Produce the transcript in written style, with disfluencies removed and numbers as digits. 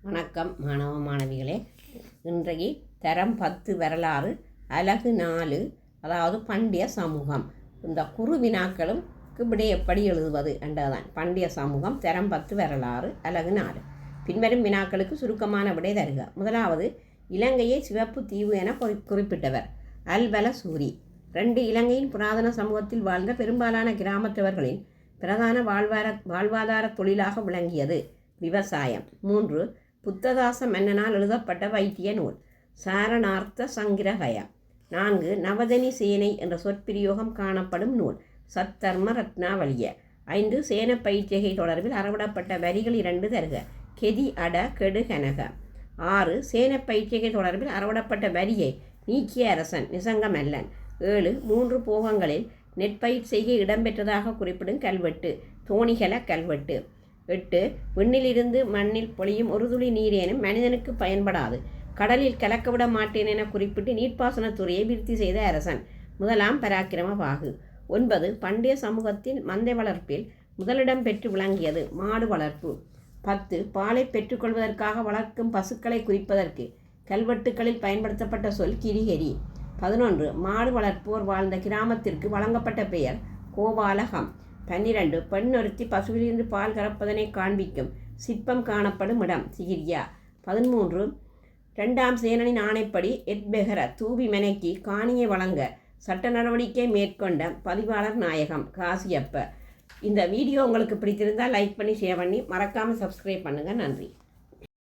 வணக்கம் மாணவ மாணவிகளே. இன்றைக்கு தரம் 10 வரலாறு அலகு 4, அதாவது பண்டைய சமூகம். இந்த குறு வினாக்களும் விடை எப்படி எழுதுவது என்றதான். பண்டைய சமூகம் தரம் 10 வரலாறு அலகு 4. பின்வரும் வினாக்களுக்கு சுருக்கமான விடை தருக. முதலாவது, இலங்கையை சிவப்பு தீவு என குறிப்பிட்டவர் அல்வலசூரி. 2, இலங்கையின் புராதன சமூகத்தில் வாழ்ந்த பெரும்பாலான கிராமத்தவர்களின் பிரதான வாழ்வாதார தொழிலாக விளங்கியது விவசாயம். 3, புத்ததாச மன்னனால் எழுதப்பட்ட வைத்திய நூல் சாரணார்த்த சங்கிரகயா. 4, நவதனி சேனை என்ற சொற்பிரயோகம் காணப்படும் நூல் சத்தர்ம ரத்னாவலிய. 5, சேன பயிற்சிகை தொடர்பில் அறவிடப்பட்ட வரிகள் 2 தருக. கெதி அட கெடு கனக. 6, சேன பயிற்சிகை தொடர்பில் அறவிடப்பட்ட வரியை நீக்கிய அரசன் நிசங்கமல்லன். 7, 3 போகங்களில் நெற்பயிர் செய்கை இடம்பெற்றதாக குறிப்பிடும் கல்வெட்டு தோணிகல கல்வெட்டு. 8, விண்ணிலிருந்து மண்ணில் பொழியும் ஒரு துளி நீரேனும் மனிதனுக்கு பயன்படாது, கடலில் கலக்கவிட மாட்டேன் என குறிப்பிட்டு நீர்ப்பாசனத்துறையை விருத்தி செய்த அரசன் முதலாம் பராக்கிரமபாகு. 9, பண்டைய சமூகத்தில் மந்தை வளர்ப்பில் முதலிடம் பெற்று விளங்கியது மாடு வளர்ப்பு. 10, பாலை பெற்றுக்கொள்வதற்காக வளர்க்கும் பசுக்களை குறிப்பதற்கு கல்வெட்டுக்களில் பயன்படுத்தப்பட்ட சொல் கிரிகெரி. 11, மாடு வளர்ப்போர் வாழ்ந்த கிராமத்திற்கு வழங்கப்பட்ட பெயர் கோபாலகம். 12, பெண் ஒருத்தி பசுவிலிருந்து பால் கறப்பதனை காண்பிக்கும் சிற்பம் காணப்படும் இடம் சிகிரியா. 13, 2ஆம் சேனனின் ஆணைப்படி எட்பெகர தூவி மெனக்கி காணியை வழங்க சட்ட நடவடிக்கை மேற்கொண்ட பதிவாளர் நாயகம் காசியப்ப. இந்த வீடியோ உங்களுக்கு பிடித்திருந்தால் லைக் பண்ணி ஷேர் பண்ணி மறக்காமல் சப்ஸ்கிரைப் பண்ணுங்கள். நன்றி.